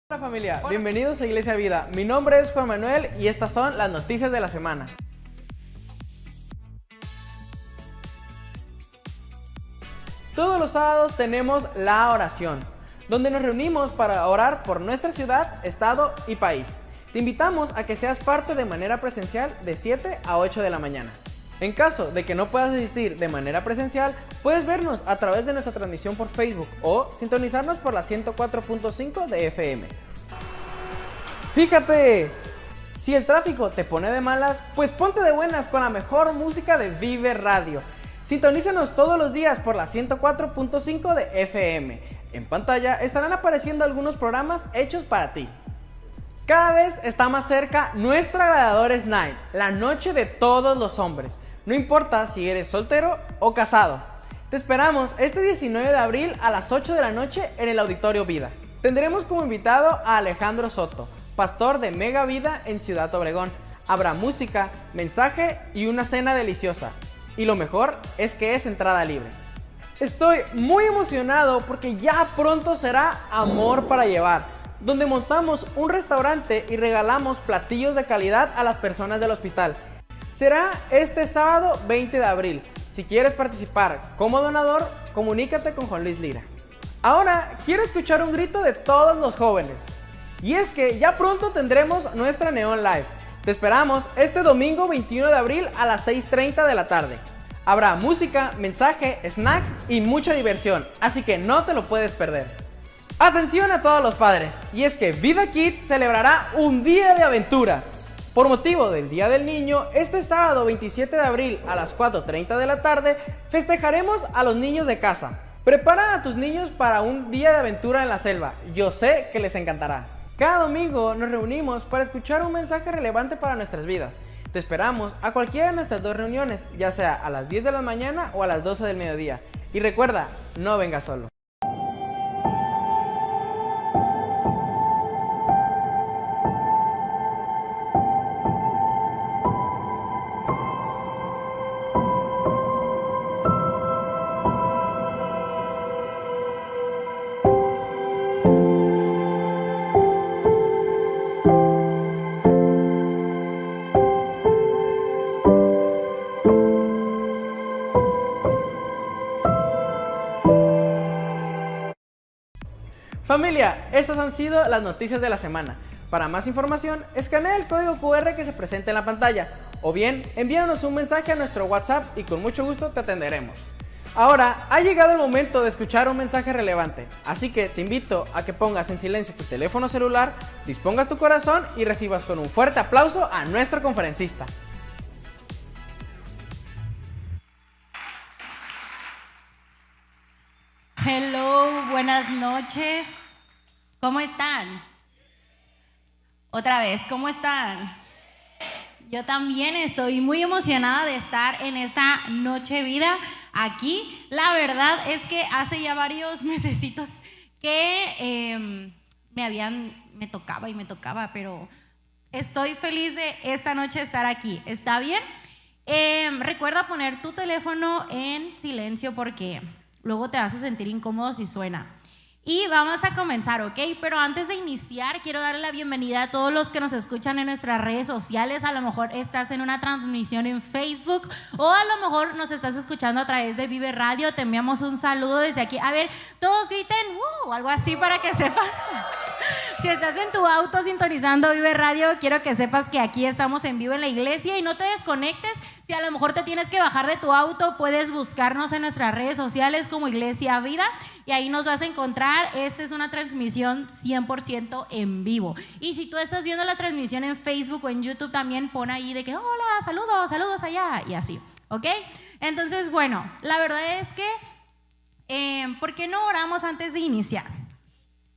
Hola familia, bienvenidos a Iglesia Vida. Mi nombre es Juan Manuel y estas son las noticias de la semana. Todos los sábados tenemos la oración, donde nos reunimos para orar por nuestra ciudad, estado y país. Te invitamos a que seas parte de manera presencial de 7 a 8 de la mañana. En caso de que no puedas asistir de manera presencial, puedes vernos a través de nuestra transmisión por Facebook o sintonizarnos por la 104.5 de FM. Fíjate, si el tráfico te pone de malas, pues ponte de buenas con la mejor música de Vive Radio. Sintonízanos todos los días por la 104.5 de FM. En pantalla estarán apareciendo algunos programas hechos para ti. Cada vez está más cerca nuestra Gladiadores Night, la noche de todos los hombres. No importa si eres soltero o casado. Te esperamos este 19 de abril a las 8 de la noche en el Auditorio Vida. Tendremos como invitado a Alejandro Soto, pastor de Mega Vida en Ciudad Obregón. Habrá música, mensaje y una cena deliciosa. Y lo mejor es que es entrada libre. Estoy muy emocionado porque ya pronto será Amor para Llevar, donde montamos un restaurante y regalamos platillos de calidad a las personas del hospital. Será este sábado 20 de abril. Si quieres participar como donador, comunícate con Juan Luis Lira. Ahora quiero escuchar un grito de todos los jóvenes. Y es que ya pronto tendremos nuestra Neon Live. Te esperamos este domingo 21 de abril a las 6:30 de la tarde. Habrá música, mensaje, snacks y mucha diversión, así que no te lo puedes perder. Atención a todos los padres, y es que Vida Kids celebrará un día de aventura. Por motivo del Día del Niño, este sábado 27 de abril a las 4:30 de la tarde festejaremos a los niños de casa. Prepara a tus niños para un día de aventura en la selva, yo sé que les encantará. Cada domingo nos reunimos para escuchar un mensaje relevante para nuestras vidas. Te esperamos a cualquiera de nuestras dos reuniones, ya sea a las 10 de la mañana o a las 12 del mediodía. Y recuerda, no vengas solo. Familia, estas han sido las noticias de la semana. Para más información, escanea el código QR que se presenta en la pantalla o bien envíanos un mensaje a nuestro WhatsApp y con mucho gusto te atenderemos. Ahora ha llegado el momento de escuchar un mensaje relevante, así que te invito a que pongas en silencio tu teléfono celular, dispongas tu corazón y recibas con un fuerte aplauso a nuestro conferencista. Hello, buenas noches. ¿Cómo están? Otra vez, ¿cómo están? Yo también estoy muy emocionada de estar en esta Noche Vida aquí. La verdad es que hace ya varios mesecitos que me tocaba, pero estoy feliz de esta noche estar aquí. ¿Está bien? Recuerda poner tu teléfono en silencio porque luego te vas a sentir incómodo si suena. Y vamos a comenzar, ¿ok? Pero antes de iniciar, quiero darle la bienvenida a todos los que nos escuchan en nuestras redes sociales. A lo mejor estás en una transmisión en Facebook o a lo mejor nos estás escuchando a través de Vive Radio. Te enviamos un saludo desde aquí. A ver, todos griten algo así para que sepan. Si estás en tu auto sintonizando Vive Radio, quiero que sepas que aquí estamos en vivo en la iglesia y no te desconectes. Si a lo mejor te tienes que bajar de tu auto, puedes buscarnos en nuestras redes sociales como Iglesia Vida y ahí nos vas a encontrar. Esta es una transmisión 100% en vivo. Y si tú estás viendo la transmisión en Facebook o en YouTube, también pon ahí de que hola, saludos allá y así, ¿ok? Entonces, bueno, la verdad es que ¿por qué no oramos antes de iniciar?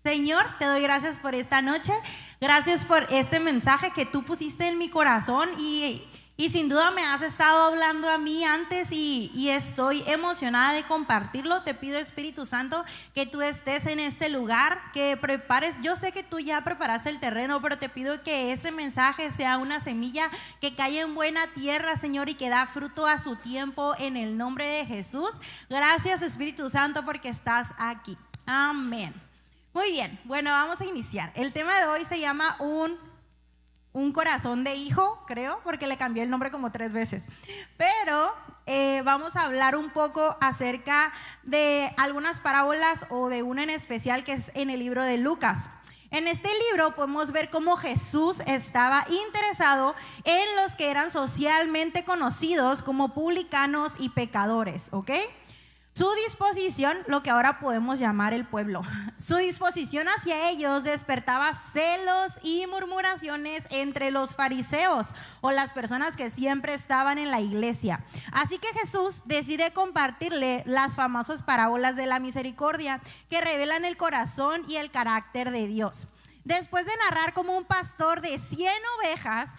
Señor, te doy gracias por esta noche, gracias por este mensaje que tú pusiste en mi corazón y sin duda me has estado hablando a mí antes y estoy emocionada de compartirlo. Te pido, Espíritu Santo, que tú estés en este lugar, que prepares. Yo sé que tú ya preparaste el terreno, pero te pido que ese mensaje sea una semilla que cae en buena tierra, Señor, y que da fruto a su tiempo en el nombre de Jesús. Gracias, Espíritu Santo, porque estás aquí. Amén. Muy bien, bueno, vamos a iniciar. El tema de hoy se llama un corazón de hijo, creo, porque le cambié el nombre como 3 veces. Pero vamos a hablar un poco acerca de algunas parábolas o de una en especial que es en el libro de Lucas. En este libro podemos ver cómo Jesús estaba interesado en los que eran socialmente conocidos como publicanos y pecadores, ¿ok? Su disposición, lo que ahora podemos llamar el pueblo, su disposición hacia ellos despertaba celos y murmuraciones entre los fariseos o las personas que siempre estaban en la iglesia. Así que Jesús decide compartirle las famosas parábolas de la misericordia que revelan el corazón y el carácter de Dios. Después de narrar cómo un pastor de 100 ovejas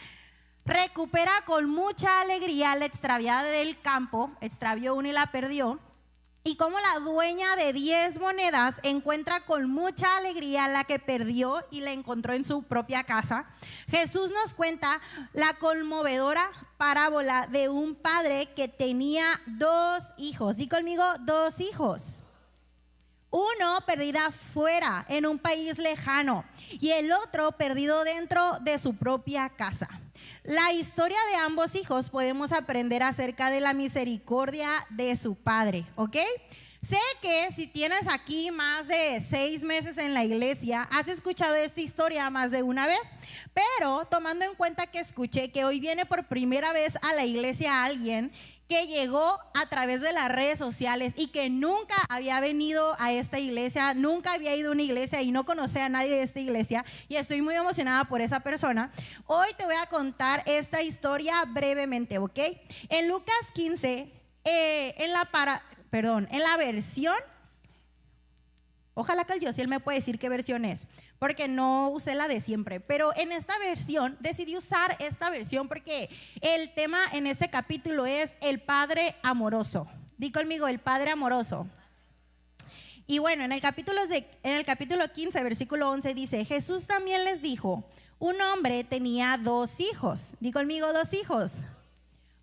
recupera con mucha alegría la extraviada del campo, extravió una y la perdió, y como la dueña de 10 monedas encuentra con mucha alegría la que perdió y la encontró en su propia casa, Jesús nos cuenta la conmovedora parábola de un padre que tenía 2 hijos. Di conmigo, 2 hijos. Uno perdida fuera en un país lejano y el otro perdido dentro de su propia casa. La historia de ambos hijos podemos aprender acerca de la misericordia de su padre, ¿ok? Sé que si tienes aquí más de 6 meses en la iglesia, has escuchado esta historia más de una vez, pero tomando en cuenta que escuché que hoy viene por primera vez a la iglesia alguien que llegó a través de las redes sociales y que nunca había venido a esta iglesia, nunca había ido a una iglesia y no conocía a nadie de esta iglesia, y estoy muy emocionada por esa persona. Hoy te voy a contar esta historia brevemente, ¿ok? En Lucas 15, en la versión, ojalá que el Dios me puede decir qué versión es, porque no usé la de siempre, pero en esta versión decidí usar esta versión porque el tema en este capítulo es el Padre amoroso. Di conmigo, el Padre amoroso. Y bueno, en el capítulo 15, versículo 11 dice: Jesús también les dijo, un hombre tenía 2 hijos. Di conmigo, 2 hijos.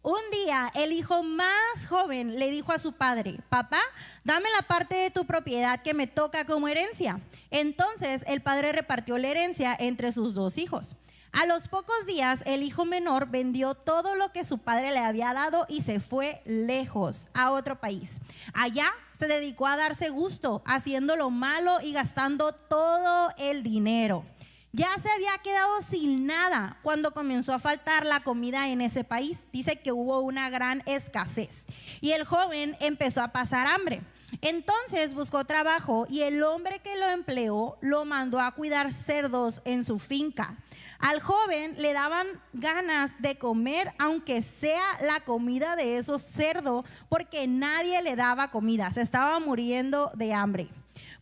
Un día el hijo más joven le dijo a su padre: papá, dame la parte de tu propiedad que me toca como herencia. Entonces el padre repartió la herencia entre sus 2 hijos. A los pocos días el hijo menor vendió todo lo que su padre le había dado y se fue lejos a otro país. Allá se dedicó a darse gusto, haciendo lo malo y gastando todo el dinero. Ya se había quedado sin nada cuando comenzó a faltar la comida en ese país. Dice que hubo una gran escasez y el joven empezó a pasar hambre. Entonces buscó trabajo y el hombre que lo empleó lo mandó a cuidar cerdos en su finca. Al joven le daban ganas de comer, aunque sea la comida de esos cerdos, porque nadie le daba comida, se estaba muriendo de hambre.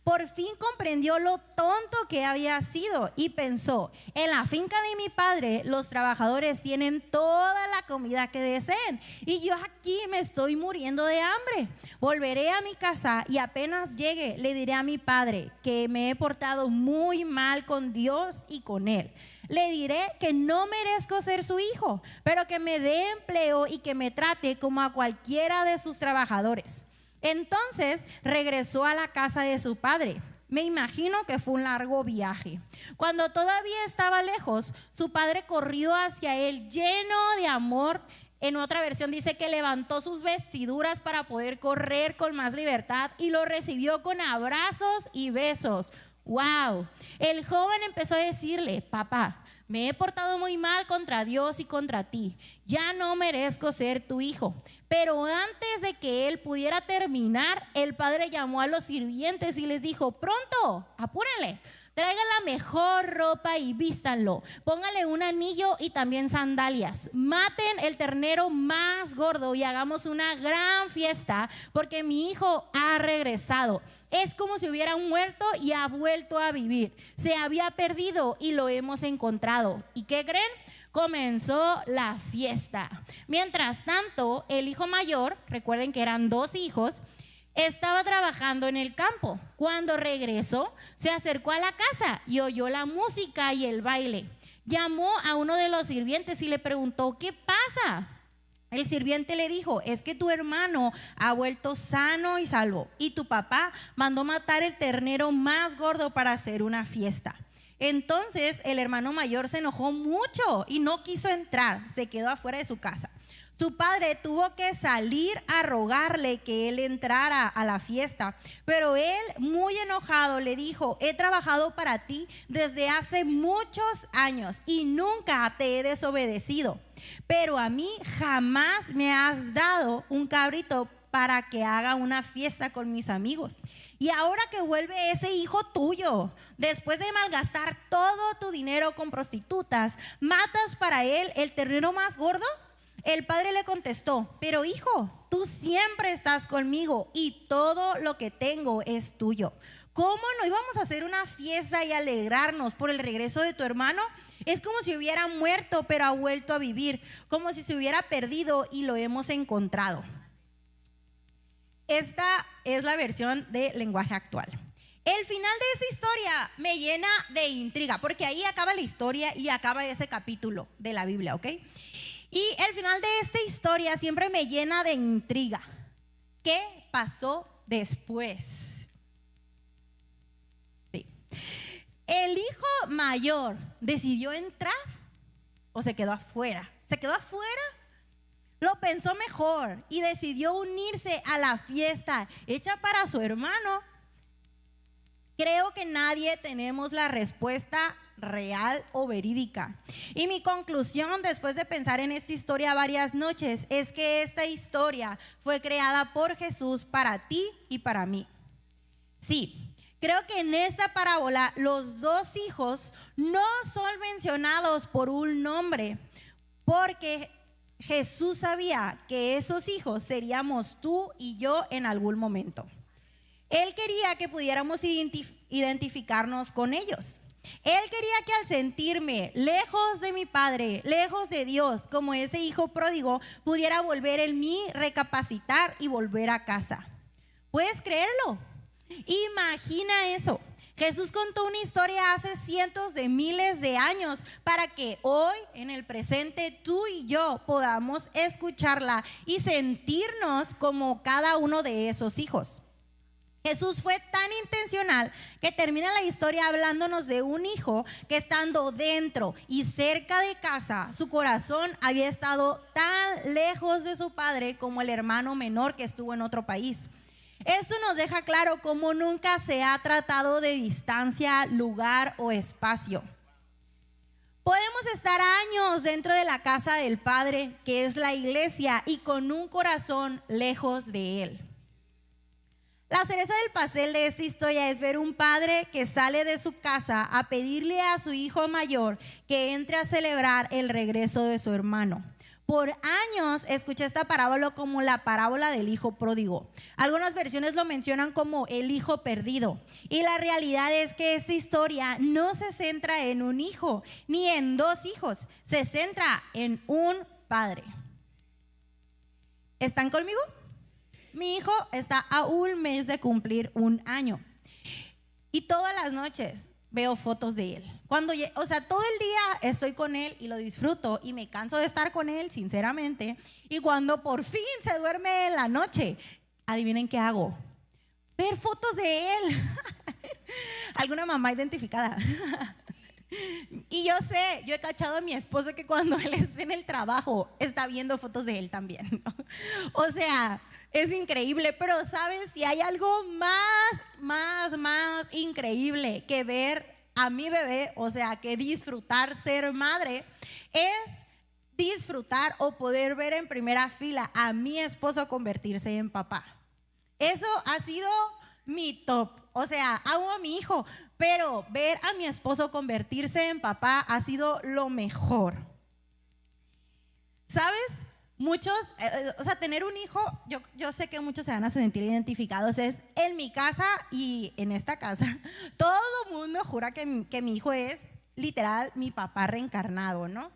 Por fin comprendió lo tonto que había sido y pensó: en la finca de mi padre los trabajadores tienen toda la comida que deseen y yo aquí me estoy muriendo de hambre. Volveré a mi casa y apenas llegue le diré a mi padre que me he portado muy mal con Dios y con él. Le diré que no merezco ser su hijo, pero que me dé empleo y que me trate como a cualquiera de sus trabajadores. Entonces regresó a la casa de su padre. Me imagino que fue un largo viaje. Cuando todavía estaba lejos, su padre corrió hacia él lleno de amor. En otra versión dice que levantó sus vestiduras para poder correr con más libertad y lo recibió con abrazos y besos. ¡Wow! El joven empezó a decirle: papá, me he portado muy mal contra Dios y contra ti. Ya no merezco ser tu hijo. Pero antes de que él pudiera terminar, el padre llamó a los sirvientes y les dijo: pronto, apúrenle, traigan la mejor ropa y vístanlo. Pónganle un anillo y también sandalias. Maten el ternero más gordo y hagamos una gran fiesta, porque mi hijo ha regresado. Es como si hubiera muerto y ha vuelto a vivir. Se había perdido y lo hemos encontrado. ¿Y qué creen? Comenzó la fiesta. Mientras tanto, el hijo mayor, recuerden que eran 2 hijos, estaba trabajando en el campo. Cuando regresó, se acercó a la casa y oyó la música y el baile. Llamó a uno de los sirvientes y le preguntó: ¿qué pasa? El sirviente le dijo: es que tu hermano ha vuelto sano y salvo, y tu papá mandó matar el ternero más gordo para hacer una fiesta. Entonces el hermano mayor se enojó mucho y no quiso entrar, se quedó afuera de su casa. Su padre tuvo que salir a rogarle que él entrara a la fiesta, pero él, muy enojado, le dijo: he trabajado para ti desde hace muchos años y nunca te he desobedecido, pero a mí jamás me has dado un cabrito para que haga una fiesta con mis amigos. Y ahora que vuelve ese hijo tuyo, después de malgastar todo tu dinero con prostitutas, ¿matas para él el ternero más gordo? El padre le contestó: pero hijo, tú siempre estás conmigo y todo lo que tengo es tuyo. ¿Cómo no íbamos a hacer una fiesta y alegrarnos por el regreso de tu hermano? Es como si hubiera muerto pero ha vuelto a vivir, como si se hubiera perdido y lo hemos encontrado. Esta es la versión de lenguaje actual. El final de esa historia me llena de intriga, porque ahí acaba la historia y acaba ese capítulo de la Biblia, ¿ok? Y el final de esta historia siempre me llena de intriga. ¿Qué pasó después? Sí. ¿El hijo mayor decidió entrar o se quedó afuera? ¿Se quedó afuera? Lo pensó mejor y decidió unirse a la fiesta hecha para su hermano. Creo que nadie tenemos la respuesta real o verídica. Y mi conclusión, después de pensar en esta historia varias noches, es que esta historia fue creada por Jesús para ti y para mí. Sí, creo que en esta parábola los dos hijos no son mencionados por un nombre, porque Jesús sabía que esos hijos seríamos tú y yo en algún momento. Él quería que pudiéramos identificarnos con ellos. Él quería que al sentirme lejos de mi padre, lejos de Dios, como ese hijo pródigo, pudiera volver en mí, recapacitar y volver a casa. ¿Puedes creerlo? Imagina eso. Jesús contó una historia hace cientos de miles de años para que hoy, en el presente, tú y yo podamos escucharla y sentirnos como cada uno de esos hijos. Jesús fue tan intencional que termina la historia hablándonos de un hijo que, estando dentro y cerca de casa, su corazón había estado tan lejos de su padre como el hermano menor que estuvo en otro país. Esto nos deja claro cómo nunca se ha tratado de distancia, lugar o espacio. Podemos estar años dentro de la casa del Padre, que es la iglesia, y con un corazón lejos de Él. La cereza del pastel de esta historia es ver un padre que sale de su casa a pedirle a su hijo mayor que entre a celebrar el regreso de su hermano. Por años escuché esta parábola como la parábola del hijo pródigo. Algunas versiones lo mencionan como el hijo perdido. Y la realidad es que esta historia no se centra en un hijo ni en dos hijos. Se centra en un padre. ¿Están conmigo? Mi hijo está a un mes de cumplir 1 año. Y todas las noches veo fotos de él. Todo el día estoy con él y lo disfruto y me canso de estar con él, sinceramente. Y cuando por fin se duerme en la noche, adivinen qué hago. Ver fotos de él. Alguna mamá identificada. Y yo he cachado a mi esposo que cuando él está en el trabajo, está viendo fotos de él también, ¿no? O sea, es increíble, pero ¿sabes? Si hay algo más increíble que ver a mi bebé, o sea, que disfrutar ser madre, es disfrutar o poder ver en primera fila a mi esposo convertirse en papá. Eso ha sido mi top. O sea, amo a mi hijo, pero ver a mi esposo convertirse en papá ha sido lo mejor. ¿Sabes? Muchos, tener un hijo, yo sé que muchos se van a sentir identificados. Es en mi casa y en esta casa, todo el mundo jura que mi hijo es literal mi papá reencarnado, ¿no?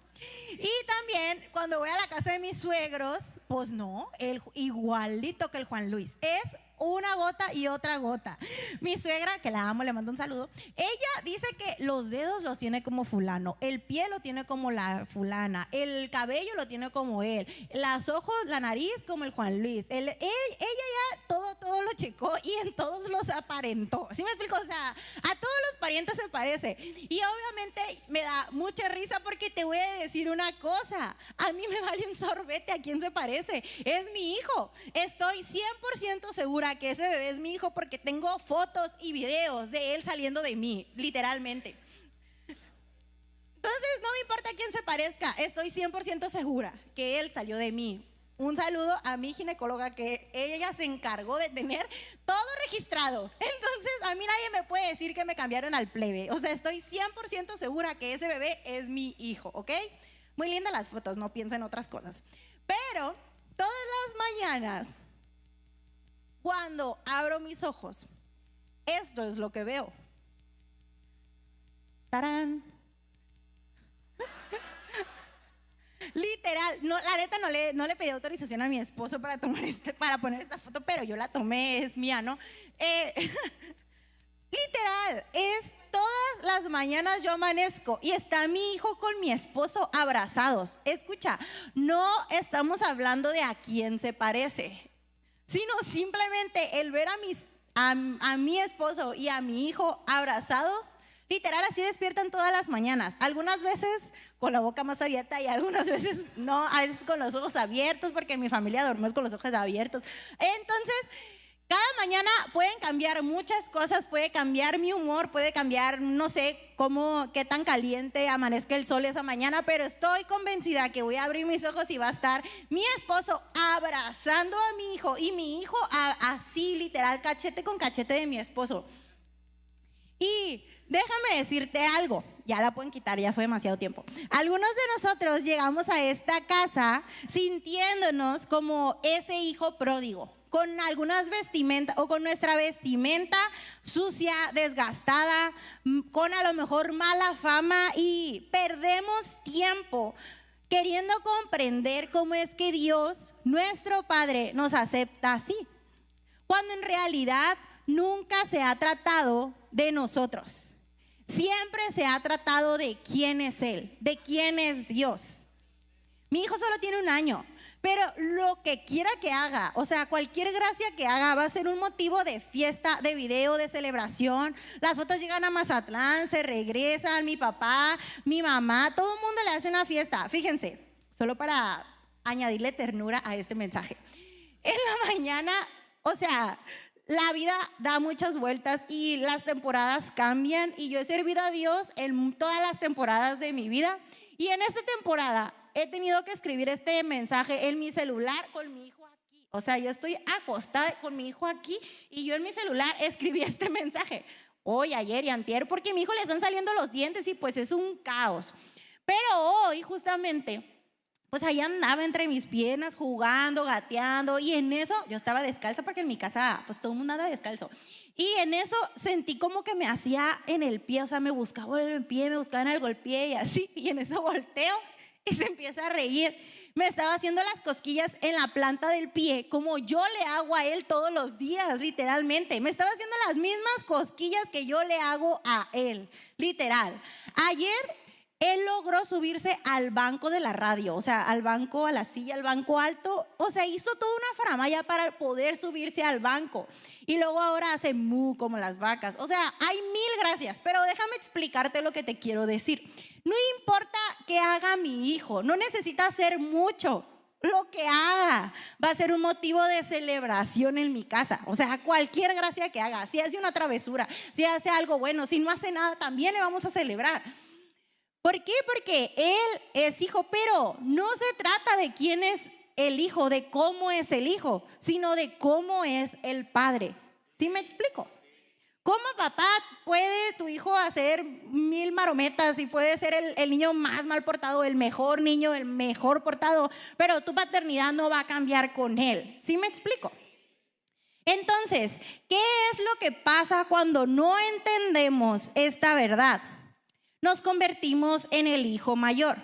Y también cuando voy a la casa de mis suegros, pues no, igualito que el Juan Luis. Es una gota y otra gota. Mi suegra, que la amo, le mando un saludo. Ella dice que los dedos los tiene como fulano, el pie lo tiene como la fulana, el cabello lo tiene como él, los ojos, la nariz como el Juan Luis. Ella ya todo lo checó y en todos los aparentó. ¿Sí me explico? O sea, a todos los parientes se parece. Y obviamente me da mucha risa porque te voy a decir una cosa. A mí me vale un sorbete a quién se parece. Es mi hijo. Estoy 100% segura que ese bebé es mi hijo porque tengo fotos y videos de él saliendo de mí, literalmente. Entonces no me importa quién se parezca, estoy 100% segura que él salió de mí. Un saludo a mi ginecóloga, que ella se encargó de tener todo registrado. Entonces a mí nadie me puede decir que me cambiaron al plebe. O sea, estoy 100% segura que ese bebé es mi hijo, ¿ok? Muy lindas las fotos, no piensen en otras cosas. Pero todas las mañanas, cuando abro mis ojos, esto es lo que veo. ¡Tarán! Literal, no, la neta no le pedí autorización a mi esposo para poner esta foto, pero yo la tomé, es mía, ¿no? Literal, es todas las mañanas yo amanezco y está mi hijo con mi esposo abrazados. Escucha, no estamos hablando de a quién se parece, sino simplemente el ver a mi esposo y a mi hijo abrazados. Literal, así despiertan todas las mañanas. Algunas veces con la boca más abierta y algunas veces no, a veces con los ojos abiertos, porque en mi familia dormimos con los ojos abiertos. Entonces, cada mañana pueden cambiar muchas cosas, puede cambiar mi humor, puede cambiar, no sé qué tan caliente amanezca el sol esa mañana, pero estoy convencida que voy a abrir mis ojos y va a estar mi esposo abrazando a mi hijo y mi hijo así, literal, cachete con cachete de mi esposo. Y déjame decirte algo, ya la pueden quitar, ya fue demasiado tiempo. Algunos de nosotros llegamos a esta casa sintiéndonos como ese hijo pródigo, con algunas vestimentas o con nuestra vestimenta sucia, desgastada, con a lo mejor mala fama, y perdemos tiempo queriendo comprender cómo es que Dios, nuestro Padre, nos acepta así, cuando en realidad nunca se ha tratado de nosotros. Siempre se ha tratado de quién es Él, de quién es Dios. Mi hijo solo tiene 1 año, pero lo que quiera que haga, o sea, cualquier gracia que haga va a ser un motivo de fiesta, de video, de celebración. Las fotos llegan a Mazatlán, se regresan, mi papá, mi mamá, todo el mundo le hace una fiesta. Fíjense, solo para añadirle ternura a este mensaje. En la mañana, o sea, la vida da muchas vueltas y las temporadas cambian, y yo he servido a Dios en todas las temporadas de mi vida, y en esta temporada he tenido que escribir este mensaje en mi celular con mi hijo aquí. O sea, yo estoy acostada con mi hijo aquí y yo en mi celular escribí este mensaje hoy, ayer y antier, porque a mi hijo le están saliendo los dientes y pues es un caos. Pero hoy justamente, pues ahí andaba entre mis piernas jugando, gateando, y en eso yo estaba descalza porque en mi casa pues todo el mundo anda descalzo, y en eso sentí como que me hacía en el pie, o sea, me buscaba en el pie, me buscaba en algo el pie y así, y en eso volteo y se empieza a reír. Me estaba haciendo las cosquillas en la planta del pie como yo le hago a él todos los días, literalmente. Me estaba haciendo las mismas cosquillas que yo le hago a él, literal. Ayer él logró subirse al banco de la radio, o sea, al banco, a la silla, al banco alto. O sea, hizo toda una faramalla para poder subirse al banco. Y luego ahora hace mu como las vacas. O sea, hay 1000 gracias, pero déjame explicarte lo que te quiero decir. No importa qué haga mi hijo, no necesita hacer mucho. Lo que haga va a ser un motivo de celebración en mi casa. O sea, cualquier gracia que haga, si hace una travesura, si hace algo bueno, si no hace nada, también le vamos a celebrar. ¿Por qué? Porque él es hijo, pero no se trata de quién es el hijo, de cómo es el hijo, sino de cómo es el padre. ¿Sí me explico? ¿Cómo, papá, puede tu hijo hacer 1000 marometas y puede ser el niño más mal portado, el mejor niño, el mejor portado, pero tu paternidad no va a cambiar con él? ¿Sí me explico? Entonces, ¿qué es lo que pasa cuando no entendemos esta verdad? Nos convertimos en el hijo mayor.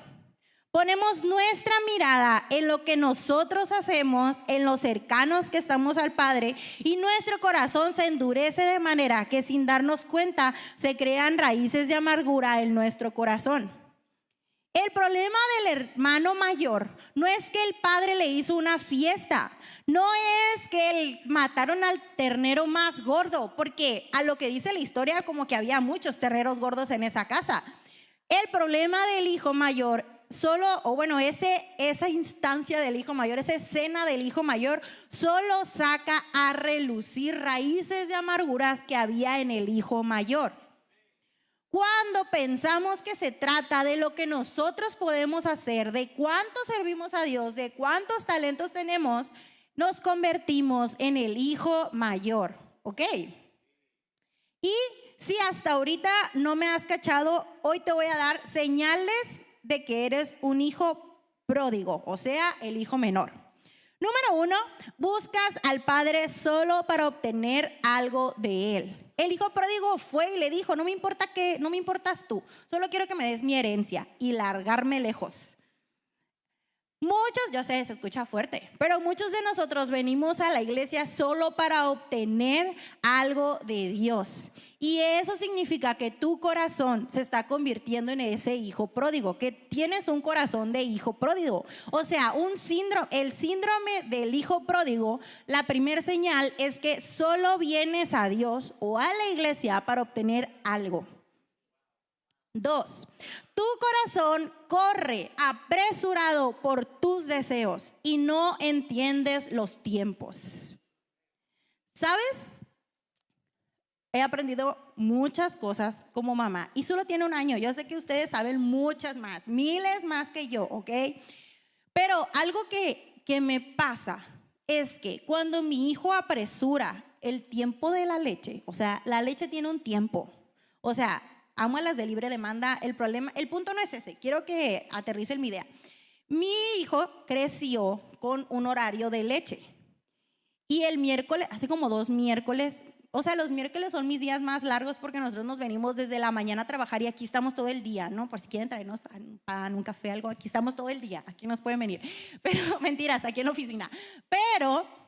Ponemos nuestra mirada en lo que nosotros hacemos, en los cercanos que estamos al Padre, y nuestro corazón se endurece de manera que sin darnos cuenta se crean raíces de amargura en nuestro corazón. El problema del hermano mayor no es que el padre le hizo una fiesta, no es que mataron al ternero más gordo, porque a lo que dice la historia como que había muchos terneros gordos en esa casa. El problema del hijo mayor, esa instancia del hijo mayor, esa escena del hijo mayor, solo saca a relucir raíces de amarguras que había en el hijo mayor. Cuando pensamos que se trata de lo que nosotros podemos hacer, de cuánto servimos a Dios, de cuántos talentos tenemos, nos convertimos en el hijo mayor, ¿ok? Y si hasta ahorita no me has cachado, hoy te voy a dar señales de que eres un hijo pródigo, o sea, el hijo menor. Número 1, buscas al padre solo para obtener algo de él. El hijo pródigo fue y le dijo, no me importas tú, solo quiero que me des mi herencia y largarme lejos. Yo sé, se escucha fuerte, pero muchos de nosotros venimos a la iglesia solo para obtener algo de Dios. Y eso significa que tu corazón se está convirtiendo en ese hijo pródigo, que tienes un corazón de hijo pródigo. O sea, el síndrome del hijo pródigo, la primera señal es que solo vienes a Dios o a la iglesia para obtener algo. 2, tu corazón corre apresurado por tus deseos y no entiendes los tiempos. ¿Sabes? He aprendido muchas cosas como mamá y solo tiene un año. Yo sé que ustedes saben muchas más, miles más que yo, ¿ok? Pero algo que me pasa es que cuando mi hijo apresura el tiempo de la leche, o sea, la leche tiene un tiempo, o sea, amo a las de libre demanda. El punto no es ese, quiero que aterricen mi idea. Mi hijo creció con un horario de leche y el miércoles, hace como 2 miércoles, o sea, los miércoles son mis días más largos porque nosotros nos venimos desde la mañana a trabajar y aquí estamos todo el día, ¿no? Por si quieren traernos un pan, un café, algo, aquí estamos todo el día, aquí nos pueden venir. Pero mentiras, aquí en la oficina. Pero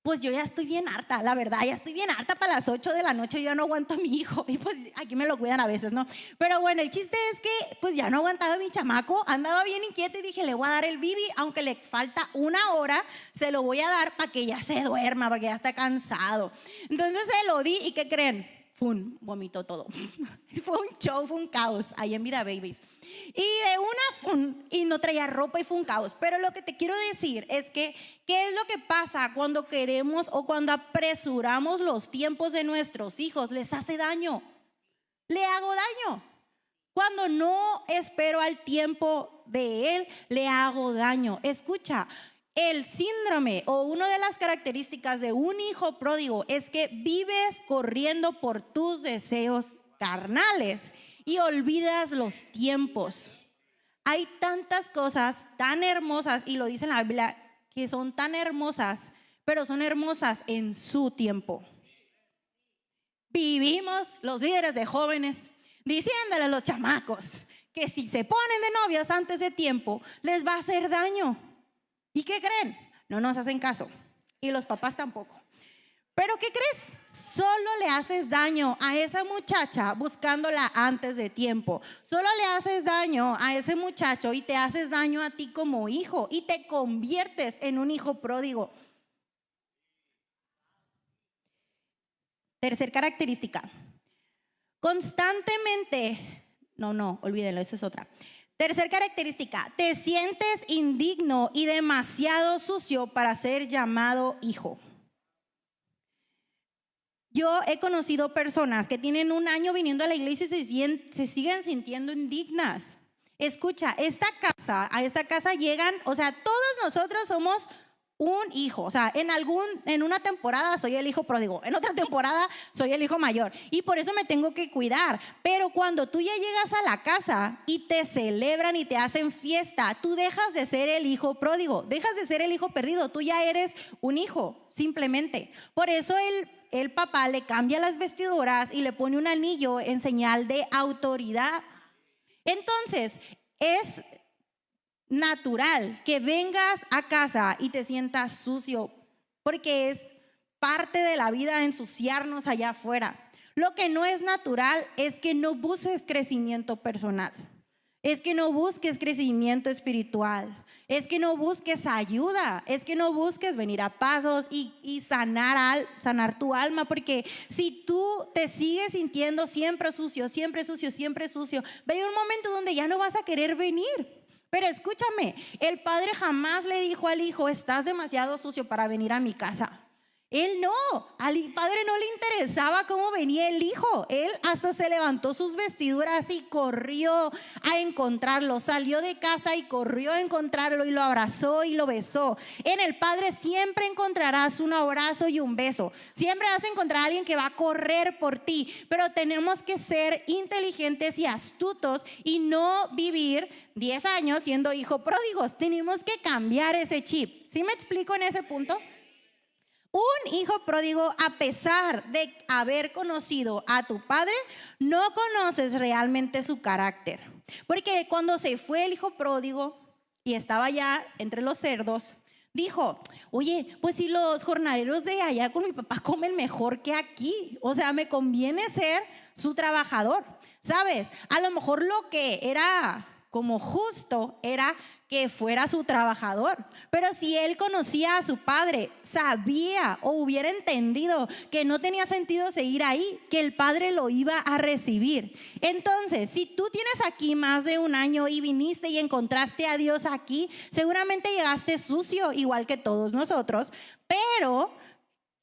pues yo ya estoy bien harta, la verdad, ya estoy bien harta. Para las 8 de la noche yo ya no aguanto a mi hijo y pues aquí me lo cuidan a veces, ¿no? Pero bueno, el chiste es que pues ya no aguantaba a mi chamaco, andaba bien inquieto y dije, le voy a dar el bibi, aunque le falta 1 hora, se lo voy a dar para que ya se duerma, porque ya está cansado. Entonces se lo di y ¿qué creen? Vomitó todo. Fue un show, fue un caos ahí en Vida Babies. Y no traía ropa y fue un caos. Pero lo que te quiero decir es que, ¿qué es lo que pasa cuando queremos o cuando apresuramos los tiempos de nuestros hijos? Les hace daño. Le hago daño. Cuando no espero al tiempo de él, le hago daño. Escucha. El síndrome o una de las características de un hijo pródigo es que vives corriendo por tus deseos carnales y olvidas los tiempos. Hay tantas cosas tan hermosas, y lo dice en la Biblia, que son tan hermosas, pero son hermosas en su tiempo. Vivimos los líderes de jóvenes diciéndole a los chamacos que si se ponen de novios antes de tiempo les va a hacer daño. ¿Y qué creen? No nos hacen caso. Y los papás tampoco. ¿Pero qué crees? Solo le haces daño a esa muchacha buscándola antes de tiempo. Solo le haces daño a ese muchacho y te haces daño a ti como hijo y te conviertes en un hijo pródigo. Tercer característica. Constantemente, olvídenlo, esa es otra. Tercer característica, te sientes indigno y demasiado sucio para ser llamado hijo. Yo he conocido personas que tienen 1 año viniendo a la iglesia y se siguen sintiendo indignas. Escucha, a esta casa llegan, o sea, todos nosotros somos un hijo. O sea, en una temporada soy el hijo pródigo, en otra temporada soy el hijo mayor y por eso me tengo que cuidar. Pero cuando tú ya llegas a la casa y te celebran y te hacen fiesta, tú dejas de ser el hijo pródigo, dejas de ser el hijo perdido, tú ya eres un hijo, simplemente. Por eso el papá le cambia las vestiduras y le pone un anillo en señal de autoridad. Entonces, natural que vengas a casa y te sientas sucio, porque es parte de la vida ensuciarnos allá afuera. Lo que no es natural es que no busques crecimiento personal, es que no busques crecimiento espiritual, es que no busques ayuda, es que no busques venir a pasos y sanar tu alma, porque si tú te sigues sintiendo siempre sucio, siempre sucio, siempre sucio, va a llegar un momento donde ya no vas a querer venir. Pero escúchame, el padre jamás le dijo al hijo, estás demasiado sucio para venir a mi casa. Él no, al padre no le interesaba cómo venía el hijo. Él hasta se levantó sus vestiduras y corrió a encontrarlo. Salió de casa y corrió a encontrarlo y lo abrazó y lo besó. En el padre siempre encontrarás un abrazo y un beso. Siempre vas a encontrar a alguien que va a correr por ti. Pero tenemos que ser inteligentes y astutos y no vivir 10 años siendo hijos pródigos. Tenemos que cambiar ese chip. ¿Sí me explico en ese punto? Un hijo pródigo, a pesar de haber conocido a tu padre, no conoces realmente su carácter. Porque cuando se fue el hijo pródigo y estaba ya entre los cerdos, dijo, oye, pues si los jornaleros de allá con mi papá comen mejor que aquí, o sea, me conviene ser su trabajador. ¿Sabes? A lo mejor lo que era como justo era que fuera su trabajador. Pero si él conocía a su padre, sabía o hubiera entendido que no tenía sentido seguir ahí, que el padre lo iba a recibir. Entonces, si tú tienes aquí más de un año y viniste y encontraste a Dios aquí, seguramente llegaste sucio, igual que todos nosotros, pero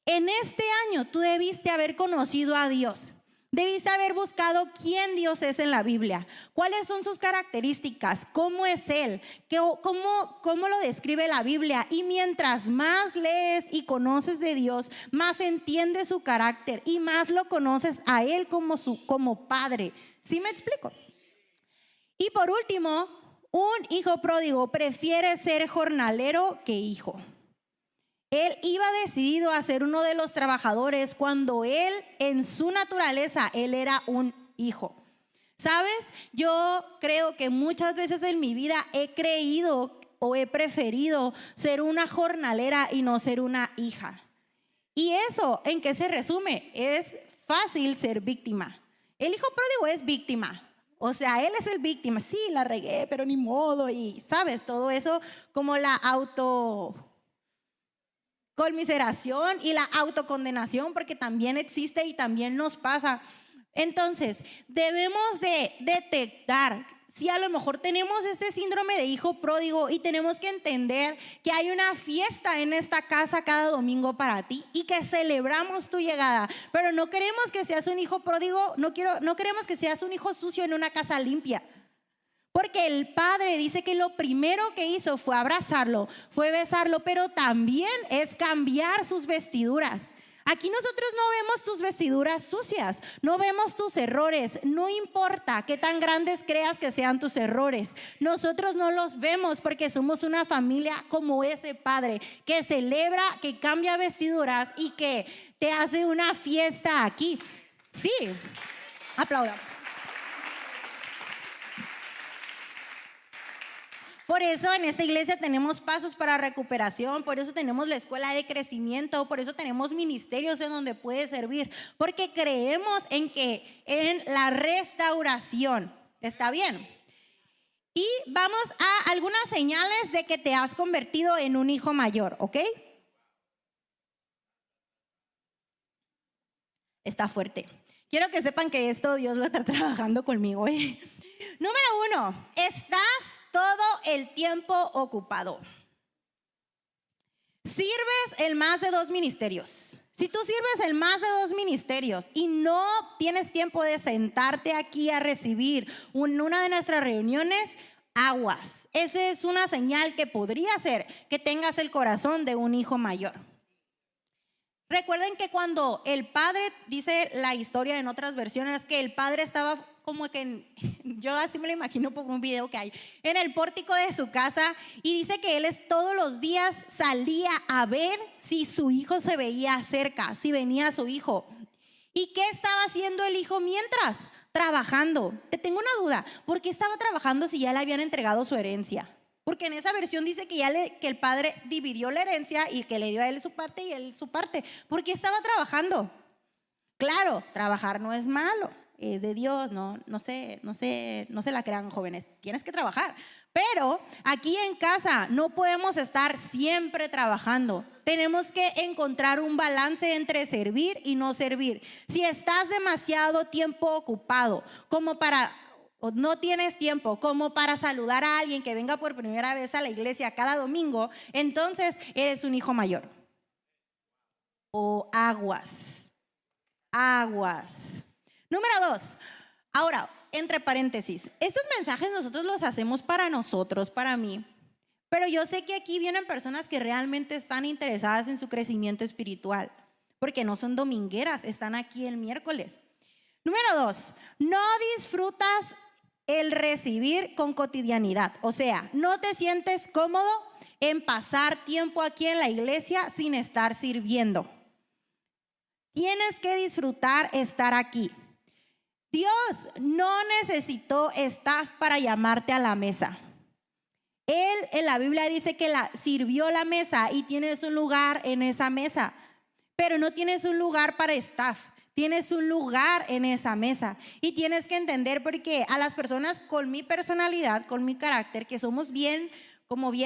en este año tú debiste haber conocido a Dios. Debiste haber buscado quién Dios es en la Biblia, cuáles son sus características, cómo es Él, cómo lo describe la Biblia. Y mientras más lees y conoces de Dios, más entiendes su carácter y más lo conoces a Él como Padre. ¿Sí me explico? Y por último, un hijo pródigo prefiere ser jornalero que hijo. Él iba decidido a ser uno de los trabajadores cuando él, en su naturaleza, él era un hijo. ¿Sabes? Yo creo que muchas veces en mi vida he creído o he preferido ser una jornalera y no ser una hija. ¿Y eso en qué se resume? Es fácil ser víctima. El hijo pródigo es víctima. O sea, él es el víctima. Sí, la regué, pero ni modo. Y, ¿sabes? Todo eso como la conmiseración y la autocondenación, porque también existe y también nos pasa. Entonces, debemos de detectar si a lo mejor tenemos este síndrome de hijo pródigo y tenemos que entender que hay una fiesta en esta casa cada domingo para ti y que celebramos tu llegada, pero no queremos que seas un hijo pródigo, no queremos que seas un hijo sucio en una casa limpia. Porque el padre dice que lo primero que hizo fue abrazarlo, fue besarlo, pero también es cambiar sus vestiduras. Aquí nosotros no vemos tus vestiduras sucias, no vemos tus errores, no importa qué tan grandes creas que sean tus errores. Nosotros no los vemos porque somos una familia como ese padre que celebra, que cambia vestiduras y que te hace una fiesta aquí. Sí, aplaudan. Por eso en esta iglesia tenemos pasos para recuperación, por eso tenemos la escuela de crecimiento, por eso tenemos ministerios en donde puedes servir, porque creemos en la restauración. ¿Está bien? Y vamos a algunas señales de que te has convertido en un hijo mayor, ¿ok? Está fuerte. Quiero que sepan que esto Dios lo está trabajando conmigo, ¿eh? Número 1, estás todo el tiempo ocupado. Sirves en más de 2 ministerios. Si tú sirves en más de 2 ministerios y no tienes tiempo de sentarte aquí a recibir una de nuestras reuniones, aguas. Esa es una señal que podría ser que tengas el corazón de un hijo mayor. Recuerden que cuando el padre, dice la historia en otras versiones, que el padre estaba como que, yo así me lo imagino por un video que hay, en el pórtico de su casa, y dice que él todos los días salía a ver si su hijo se veía cerca, si venía su hijo. ¿Y qué estaba haciendo el hijo mientras? Trabajando. Te tengo una duda, ¿por qué estaba trabajando si ya le habían entregado su herencia? Porque en esa versión dice que el padre dividió la herencia y que le dio a él su parte y él su parte, porque estaba trabajando. Claro, trabajar no es malo, es de Dios, no se la crean, jóvenes, tienes que trabajar. Pero aquí en casa no podemos estar siempre trabajando. Tenemos que encontrar un balance entre servir y no servir. Si estás demasiado tiempo ocupado o no tienes tiempo como para saludar a alguien que venga por primera vez a la iglesia cada domingo, entonces eres un hijo mayor. O aguas. Número 2. Ahora, entre paréntesis, estos mensajes nosotros los hacemos para nosotros, para mí. Pero yo sé que aquí vienen personas que realmente están interesadas en su crecimiento espiritual, porque no son domingueras, están aquí el miércoles. Número 2, no disfrutas el recibir con cotidianidad. O sea, no te sientes cómodo en pasar tiempo aquí en la iglesia sin estar sirviendo. Tienes que disfrutar estar aquí. Dios no necesitó staff para llamarte a la mesa. Él en la Biblia dice que sirvió la mesa y tienes un lugar en esa mesa, pero no tienes un lugar para staff. Tienes un lugar en esa mesa y tienes que entender porque a las personas con mi personalidad, con mi carácter, que somos bien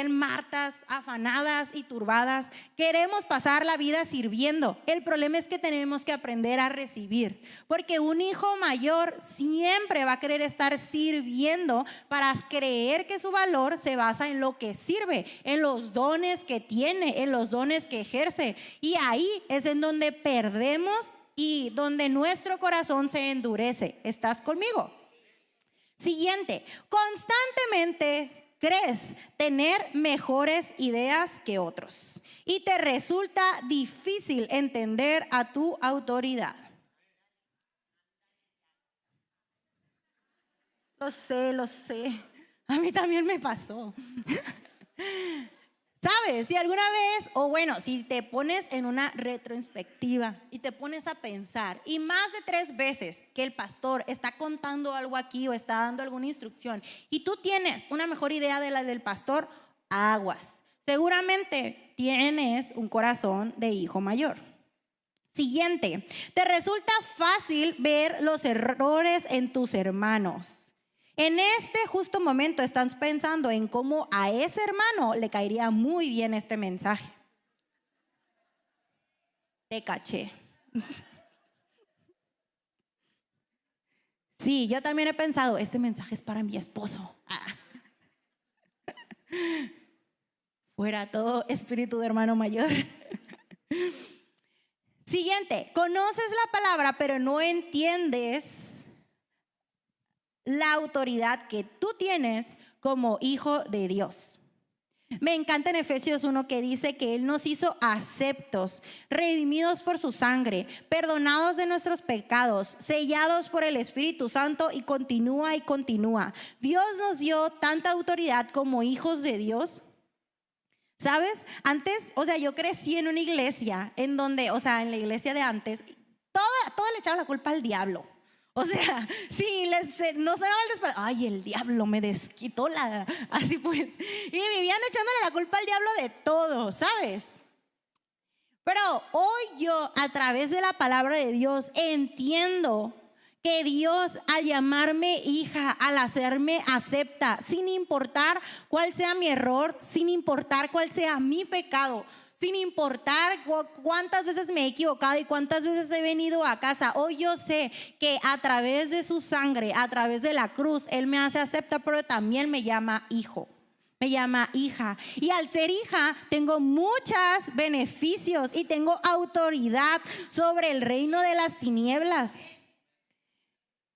martas, afanadas y turbadas, queremos pasar la vida sirviendo. El problema es que tenemos que aprender a recibir, porque un hijo mayor siempre va a querer estar sirviendo para creer que su valor se basa en lo que sirve, en los dones que tiene, en los dones que ejerce. Y ahí es en donde perdemos y donde nuestro corazón se endurece. ¿Estás conmigo? Siguiente, constantemente crees tener mejores ideas que otros y te resulta difícil entender a tu autoridad. Lo sé. A mí también me pasó. ¿Sabes? Si alguna vez, si te pones en una retrospectiva y te pones a pensar y más de 3 veces que el pastor está contando algo aquí o está dando alguna instrucción y tú tienes una mejor idea de la del pastor, aguas. Seguramente tienes un corazón de hijo mayor. Siguiente, te resulta fácil ver los errores en tus hermanos. En este justo momento estás pensando en cómo a ese hermano le caería muy bien este mensaje. Te caché. Sí, yo también he pensado, este mensaje es para mi esposo. Fuera todo espíritu de hermano mayor. Siguiente, conoces la palabra pero no entiendes la autoridad que tú tienes como hijo de Dios. Me encanta en Efesios 1 que dice que Él nos hizo aceptos, redimidos por su sangre, perdonados de nuestros pecados, sellados por el Espíritu Santo y continúa. Dios nos dio tanta autoridad como hijos de Dios. ¿Sabes? Antes, yo crecí en una iglesia en donde, en la iglesia de antes, todo le echaban la culpa al diablo. Sí, no sonaba el despertar. Ay, el diablo me desquitó así pues. Y vivían echándole la culpa al diablo de todo, ¿sabes? Pero hoy yo, a través de la palabra de Dios, entiendo que Dios, al llamarme hija, al hacerme acepta, sin importar cuál sea mi error, sin importar cuál sea mi pecado, sin importar cuántas veces me he equivocado y cuántas veces he venido a casa, hoy yo sé que a través de su sangre, a través de la cruz, Él me hace acepta, pero también me llama hijo, me llama hija. Y al ser hija tengo muchos beneficios y tengo autoridad sobre el reino de las tinieblas.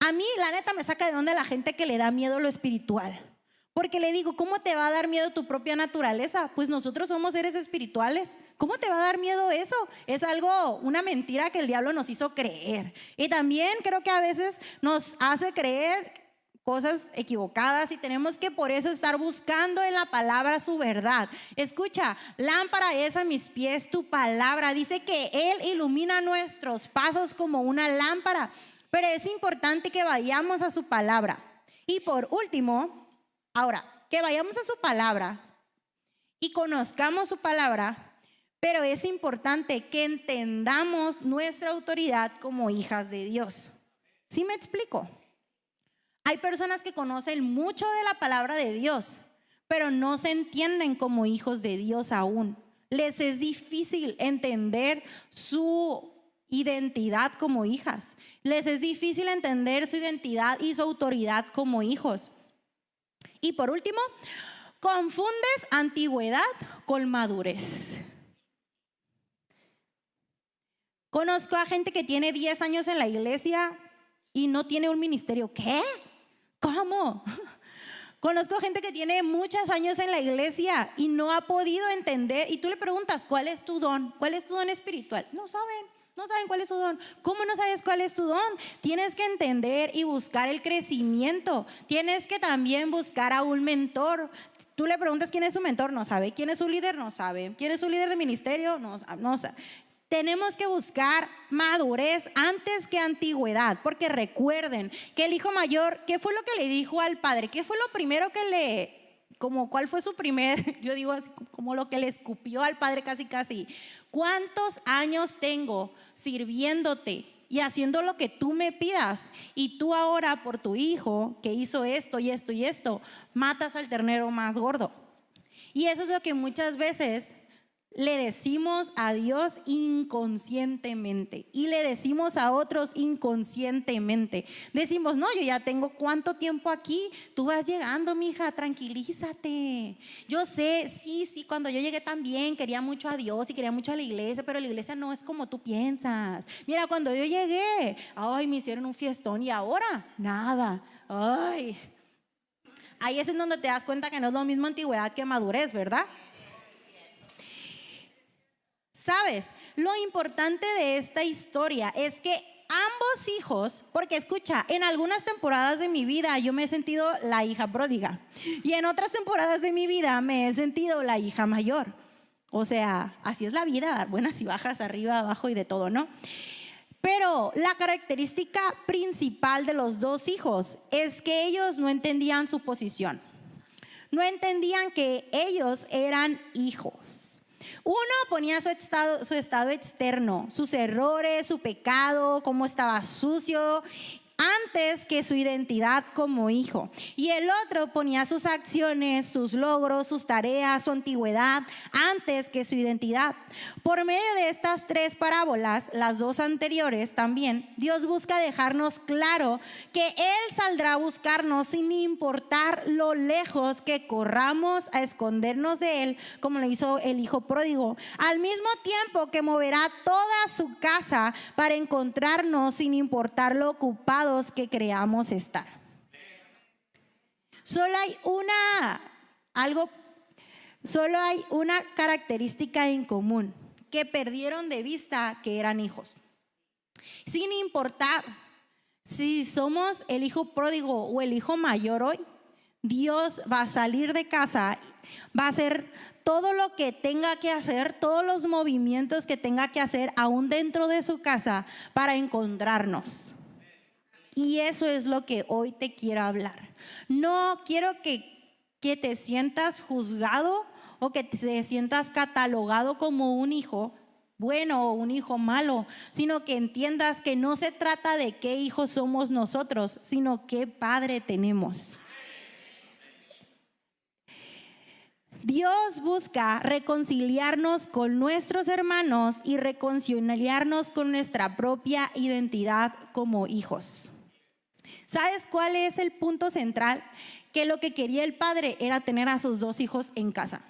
A mí, la neta, me saca de onda la gente que le da miedo lo espiritual. Porque le digo, ¿cómo te va a dar miedo tu propia naturaleza? Pues nosotros somos seres espirituales. ¿Cómo te va a dar miedo eso? Es una mentira que el diablo nos hizo creer. Y también creo que a veces nos hace creer cosas equivocadas y tenemos que por eso estar buscando en la palabra su verdad. Escucha, lámpara es a mis pies tu palabra. Dice que Él ilumina nuestros pasos como una lámpara. Pero es importante que vayamos a su palabra. Y por último, ahora, que vayamos a su palabra y conozcamos su palabra, pero es importante que entendamos nuestra autoridad como hijas de Dios. ¿Sí me explico? Hay personas que conocen mucho de la palabra de Dios, pero no se entienden como hijos de Dios aún. Les es difícil entender su identidad como hijas. Les es difícil entender su identidad y su autoridad como hijos. Y por último, confundes antigüedad con madurez. Conozco a gente que tiene 10 años en la iglesia y no tiene un ministerio. ¿Qué? ¿Cómo? Conozco gente que tiene muchos años en la iglesia y no ha podido entender. Y tú le preguntas, ¿cuál es tu don? ¿Cuál es tu don espiritual? No saben cuál es su don. ¿Cómo no sabes cuál es tu don? Tienes que entender y buscar el crecimiento. Tienes que también buscar a un mentor. Tú le preguntas quién es su mentor, no sabe. ¿Quién es su líder? No sabe. ¿Quién es su líder de ministerio? No sabe. Tenemos que buscar madurez antes que antigüedad, porque recuerden que el hijo mayor, ¿qué fue lo que le dijo al padre? ¿Qué fue lo primero que cuál fue su primer, yo digo así, como lo que le escupió al padre casi? ¿Cuántos años tengo sirviéndote y haciendo lo que tú me pidas? Y tú ahora por tu hijo que hizo esto y esto y esto, matas al ternero más gordo. Y eso es lo que muchas veces le decimos a Dios inconscientemente y le decimos a otros inconscientemente. Decimos, no, yo ya tengo cuánto tiempo aquí, tú vas llegando, mija, tranquilízate. Yo sé, sí, cuando yo llegué también quería mucho a Dios y quería mucho a la iglesia, pero la iglesia no es como tú piensas. Mira, cuando yo llegué, me hicieron un fiestón y ahora nada. Ahí es en donde te das cuenta que no es lo mismo antigüedad que madurez, ¿verdad? ¿Sabes? Lo importante de esta historia es que ambos hijos, porque escucha, en algunas temporadas de mi vida yo me he sentido la hija pródiga y en otras temporadas de mi vida me he sentido la hija mayor. O sea, así es la vida, buenas y bajas, arriba, abajo y de todo, ¿no? Pero la característica principal de los dos hijos es que ellos no entendían su posición. No entendían que ellos eran hijos. Uno ponía su estado externo, sus errores, su pecado, cómo estaba sucio, antes que su identidad como hijo. Y el otro ponía sus acciones, sus logros, sus tareas, su antigüedad, antes que su identidad. Por medio de estas tres parábolas, las dos anteriores también, Dios busca dejarnos claro que Él saldrá a buscarnos sin importar lo lejos que corramos a escondernos de Él, como lo hizo el hijo pródigo. Al mismo tiempo que moverá toda su casa para encontrarnos sin importar lo ocupado que creamos estar. Solo hay una característica en común, que perdieron de vista que eran hijos. Sin importar si somos el hijo pródigo o el hijo mayor hoy, Dios va a salir de casa, va a hacer todo lo que tenga que hacer, todos los movimientos que tenga que hacer aún dentro de su casa para encontrarnos. Y eso es lo que hoy te quiero hablar. No quiero que te sientas juzgado o que te sientas catalogado como un hijo bueno o un hijo malo, sino que entiendas que no se trata de qué hijos somos nosotros, sino qué padre tenemos. Dios busca reconciliarnos con nuestros hermanos y reconciliarnos con nuestra propia identidad como hijos. ¿Sabes cuál es el punto central? Que lo que quería el padre era tener a sus dos hijos en casa.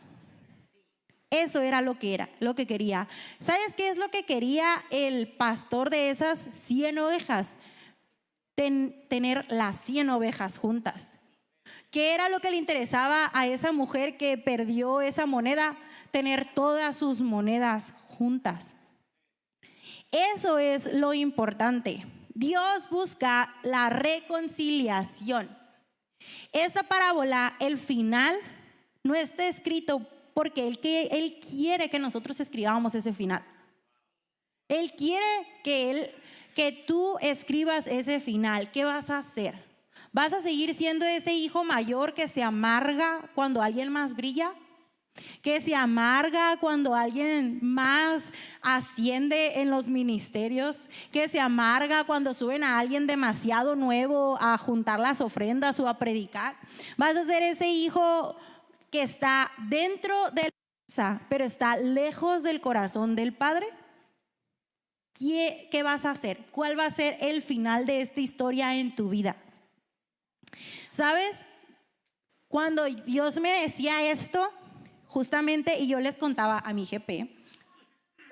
Eso era lo que quería. ¿Sabes qué es lo que quería el pastor de esas 100 ovejas? Tener las 100 ovejas juntas. ¿Qué era lo que le interesaba a esa mujer que perdió esa moneda? Tener todas sus monedas juntas. Eso es lo importante. Dios busca la reconciliación. Esta parábola, el final, no está escrito porque Él quiere que nosotros escribamos ese final. Él quiere que tú escribas ese final. ¿Qué vas a hacer? ¿Vas a seguir siendo ese hijo mayor que se amarga cuando alguien más brilla? ¿Que se amarga cuando alguien más asciende en los ministerios? ¿Que se amarga cuando suben a alguien demasiado nuevo a juntar las ofrendas o a predicar? ¿Vas a ser ese hijo que está dentro de la casa, pero está lejos del corazón del Padre? ¿Qué vas a hacer? ¿Cuál va a ser el final de esta historia en tu vida? ¿Sabes? Cuando Dios me decía esto, justamente, y yo les contaba a mi GP,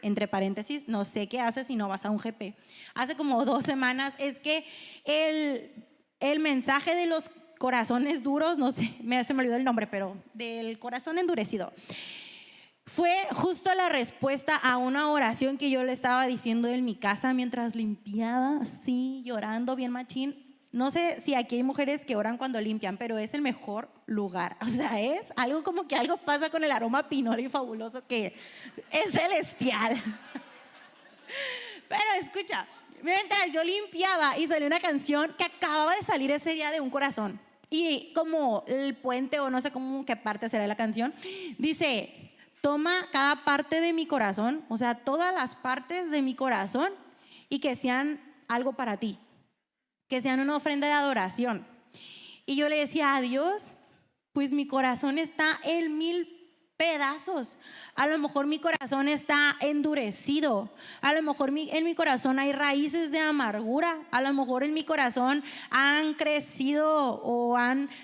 entre paréntesis, no sé qué haces si no vas a un GP, hace como 2 semanas, es que el mensaje de los corazones duros, no sé, se me olvidó el nombre, pero del corazón endurecido, fue justo la respuesta a una oración que yo le estaba diciendo en mi casa mientras limpiaba, así, llorando bien machín. No sé si aquí hay mujeres que oran cuando limpian, pero es el mejor lugar. O sea, es algo como que algo pasa con el aroma pinol fabuloso que es celestial. Pero escucha, mientras yo limpiaba y salió una canción que acababa de salir ese día de un corazón. Y como el puente o no sé cómo qué parte será la canción, dice, toma cada parte de mi corazón, o sea, todas las partes de mi corazón y que sean algo para ti. Que sean una ofrenda de adoración. Y yo le decía a Dios, pues mi corazón está en 1000 pedazos. A lo mejor mi corazón está endurecido. A lo mejor en mi corazón hay raíces de amargura. A lo mejor en mi corazón han crecido o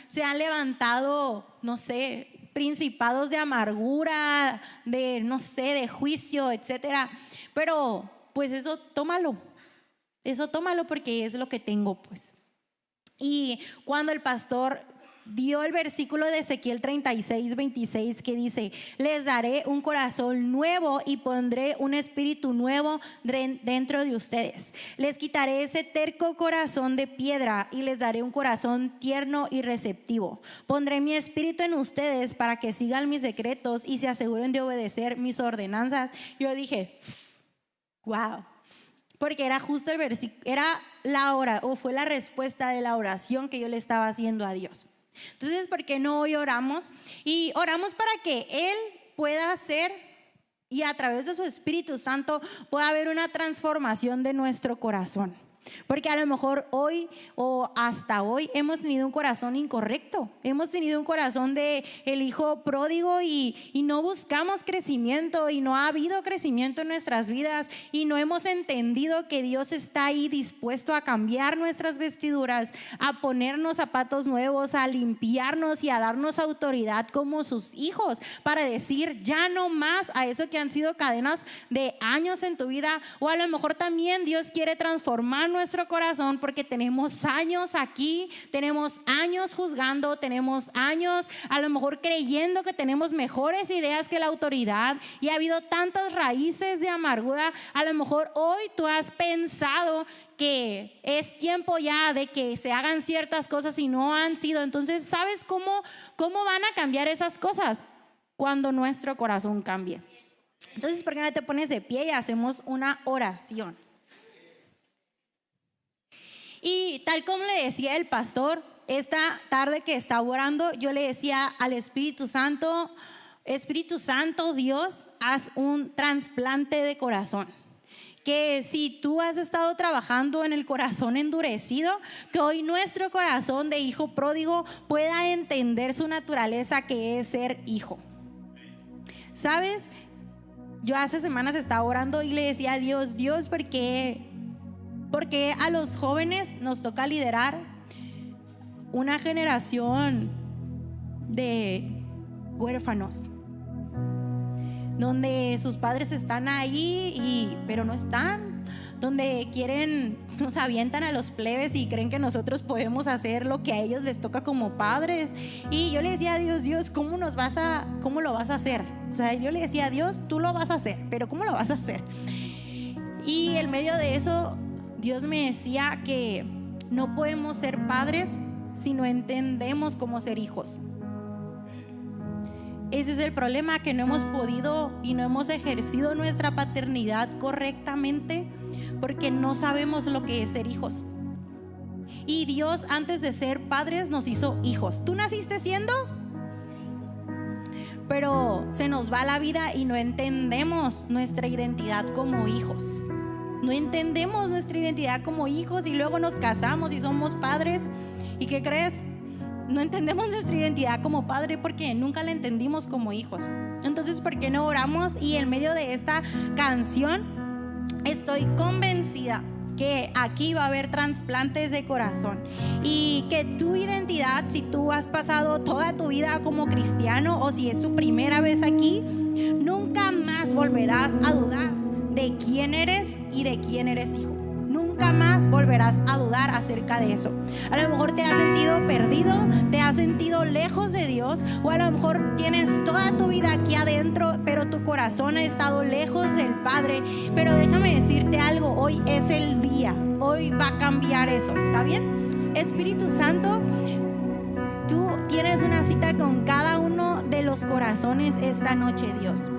se han levantado, no sé, principados de amargura, de no sé, de juicio, etcétera. Pero pues eso tómalo. Eso tómalo porque es lo que tengo, pues. Y cuando el pastor dio el versículo de Ezequiel 36:26 que dice, les daré un corazón nuevo y pondré un espíritu nuevo dentro de ustedes. Les quitaré ese terco corazón de piedra y les daré un corazón tierno y receptivo. Pondré mi espíritu en ustedes para que sigan mis decretos y se aseguren de obedecer mis ordenanzas. Yo dije, wow. Porque era justo el versículo, fue la respuesta de la oración que yo le estaba haciendo a Dios. Entonces, ¿por qué no hoy oramos? Y oramos para que Él pueda hacer y a través de su Espíritu Santo pueda haber una transformación de nuestro corazón. Porque a lo mejor hoy o hasta hoy hemos tenido un corazón incorrecto. Hemos tenido un corazón de el hijo pródigo y no buscamos crecimiento y no ha habido crecimiento en nuestras vidas y no hemos entendido que Dios está ahí dispuesto a cambiar nuestras vestiduras, a ponernos zapatos nuevos, a limpiarnos y a darnos autoridad como sus hijos para decir ya no más a eso que han sido cadenas de años en tu vida. O a lo mejor también Dios quiere transformar nuestro corazón porque tenemos años aquí, tenemos años juzgando, tenemos años a lo mejor creyendo que tenemos mejores ideas que la autoridad y ha habido tantas raíces de amargura. A lo mejor hoy tú has pensado que es tiempo ya de que se hagan ciertas cosas y no han sido. Entonces, ¿sabes cómo van a cambiar esas cosas? Cuando nuestro corazón cambie. Entonces, ¿por qué no te pones de pie y hacemos una oración? Y tal como le decía el pastor, esta tarde que estaba orando, yo le decía al Espíritu Santo, Dios, haz un trasplante de corazón. Que si tú has estado trabajando en el corazón endurecido, que hoy nuestro corazón de hijo pródigo pueda entender su naturaleza, que es ser hijo. ¿Sabes? Yo hace semanas estaba orando y le decía a Dios, ¿por qué a los jóvenes nos toca liderar una generación de huérfanos? Donde sus padres están ahí, pero no están. Donde nos avientan a los plebes y creen que nosotros podemos hacer lo que a ellos les toca como padres. Y yo le decía a Dios, ¿cómo lo vas a hacer? O sea, yo le decía a Dios, tú lo vas a hacer, pero ¿cómo lo vas a hacer? Y en medio de eso, Dios me decía que no podemos ser padres si no entendemos cómo ser hijos. Ese es el problema, que no hemos podido y no hemos ejercido nuestra paternidad correctamente porque no sabemos lo que es ser hijos. Y Dios, antes de ser padres, nos hizo hijos. ¿Tú naciste siendo? Pero se nos va la vida y no entendemos nuestra identidad como hijos. No entendemos nuestra identidad como hijos y luego nos casamos y somos padres. ¿Y qué crees? No entendemos nuestra identidad como padre porque nunca la entendimos como hijos. Entonces, ¿por qué no oramos? Y en medio de esta canción estoy convencida que aquí va a haber trasplantes de corazón y que tu identidad, si tú has pasado toda tu vida como cristiano o si es tu primera vez aquí, nunca más volverás a dudar de quién eres y de quién eres hijo. Nunca más volverás a dudar acerca de eso. A lo mejor te has sentido perdido, te has sentido lejos de Dios, o a lo mejor tienes toda tu vida aquí adentro, pero tu corazón ha estado lejos del Padre. Pero déjame decirte algo, hoy es el día, hoy va a cambiar eso, ¿está bien? Espíritu Santo, tú tienes una cita con cada uno de los corazones esta noche, Dios.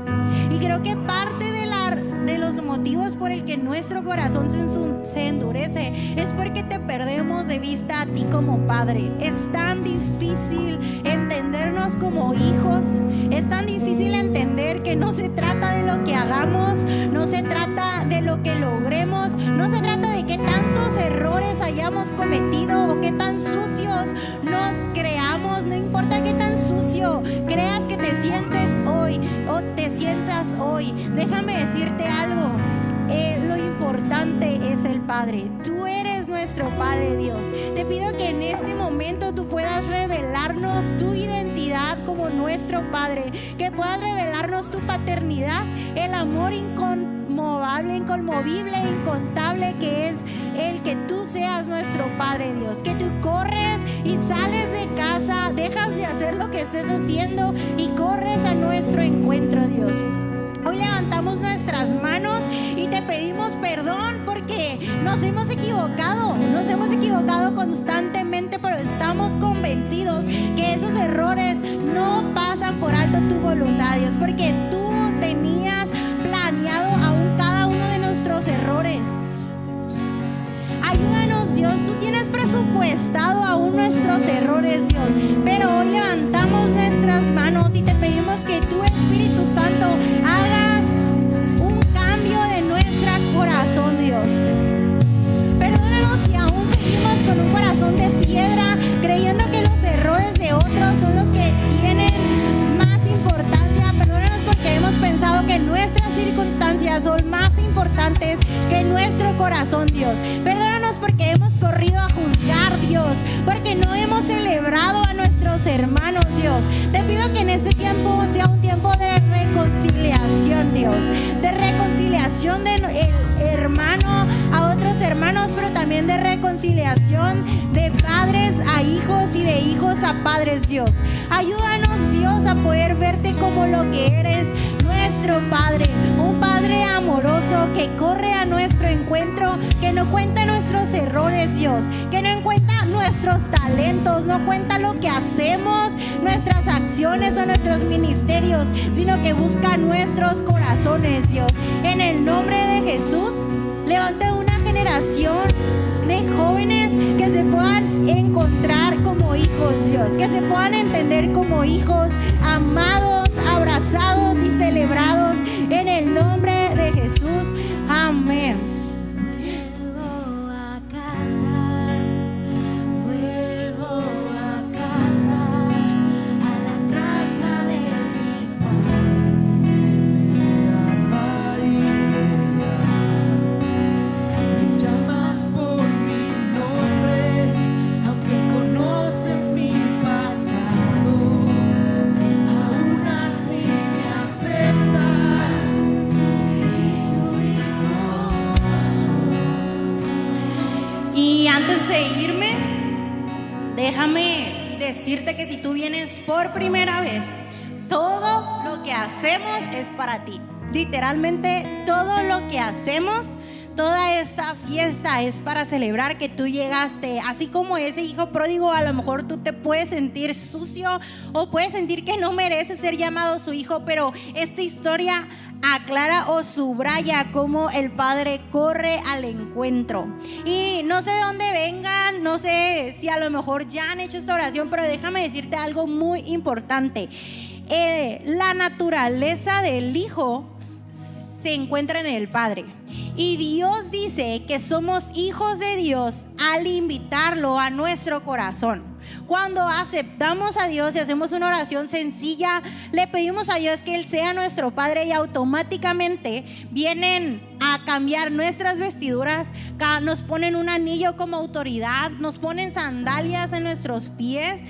Y creo que parte de los motivos por el que nuestro corazón se endurece es porque te perdemos de vista a ti como Padre. Es tan difícil entendernos como hijos. Es tan difícil entender que no se trata de lo que hagamos, no se trata de lo que logremos, no se trata de qué tantos errores hayamos cometido o qué tan sucios nos creamos. No importa qué tan sucio creas que te sientes hoy o te sientas hoy, déjame decirte algo, lo importante es el Padre. Tú eres nuestro Padre, Dios. Te pido que en este momento tú puedas revelarnos tu identidad como nuestro Padre, que puedas revelarnos tu paternidad, el amor inconmovible, incontable que es el que tú seas nuestro Padre, Dios. Que tú corres y sales de casa, dejas de hacer lo que estés haciendo y corres a nuestro encuentro, Dios. Hoy levantamos nuestras manos y te pedimos perdón porque nos hemos equivocado constantemente, pero estamos convencidos que esos errores no pasan por alto tu voluntad, Dios, porque tú tenías planeado aún cada uno de nuestros errores. Ayúdanos, Dios, tú tienes presupuestado aún nuestros errores, Dios, pero hoy levantamos nuestras manos y te pedimos que tú, Espíritu Santo, hagas un cambio de nuestro corazón, Dios. Perdónanos si aún seguimos con un corazón de piedra, creyendo que los errores de otros son los que tienen más importancia. Perdónanos porque hemos pensado que nuestras circunstancias son más importantes que nuestro corazón, Dios. Perdónanos porque hemos corrido a juzgar, Dios, porque no hemos celebrado a nuestros hermanos, Dios. Te pido que en este tiempo sea un tiempo de reconciliación, Dios, de reconciliación del hermano a otros hermanos, pero también de reconciliación de padres a hijos y de hijos a padres, Dios. Ayúdanos, Dios, a poder verte como lo que eres, nuestro Padre, un Padre amoroso que corre a nuestro encuentro, que no cuenta nuestros errores, Dios, que no cuenta nuestros talentos, no cuenta lo que hacemos, nuestras acciones o nuestros ministerios, sino que busca nuestros corazones, Dios. En el nombre de Jesús, levanta una generación de jóvenes que se puedan encontrar como hijos, Dios, que se puedan entender como hijos amados, abrazados y celebrados en el nombre de Jesús. Amén. Déjame decirte que si tú vienes por primera vez, todo lo que hacemos es para ti. Literalmente todo lo que hacemos Toda esta fiesta es para celebrar que tú llegaste. Así como ese hijo pródigo, a lo mejor tú te puedes sentir sucio o puedes sentir que no mereces ser llamado su hijo, pero esta historia aclara o subraya cómo el Padre corre al encuentro. Y no sé de dónde vengan, no sé si a lo mejor ya han hecho esta oración, pero déjame decirte algo muy importante. La naturaleza del Hijo se encuentra en el Padre. Y Dios dice que somos hijos de Dios al invitarlo a nuestro corazón. Cuando aceptamos a Dios y hacemos una oración sencilla, le pedimos a Dios que Él sea nuestro Padre y automáticamente vienen a cambiar nuestras vestiduras, nos ponen un anillo como autoridad, nos ponen sandalias en nuestros pies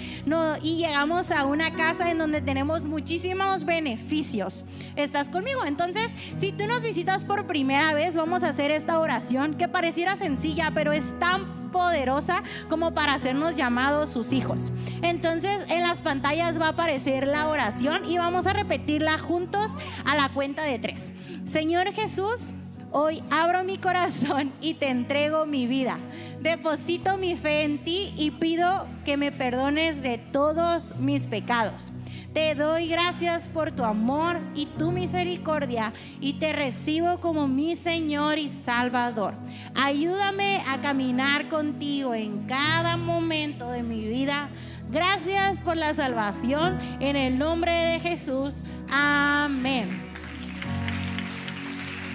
y llegamos a una casa en donde tenemos muchísimos beneficios. ¿Estás conmigo? Entonces, si tú nos visitas por primera vez, vamos a hacer esta oración que pareciera sencilla, pero es tan poderosa como para hacernos llamados sus hijos. Entonces, en las pantallas va a aparecer la oración y vamos a repetirla juntos a la cuenta de 3. Señor Jesús, hoy abro mi corazón y te entrego mi vida. Deposito mi fe en ti y pido que me perdones de todos mis pecados. Te doy gracias por tu amor y tu misericordia y te recibo como mi Señor y Salvador. Ayúdame a caminar contigo en cada momento de mi vida. Gracias por la salvación en el nombre de Jesús. Amén.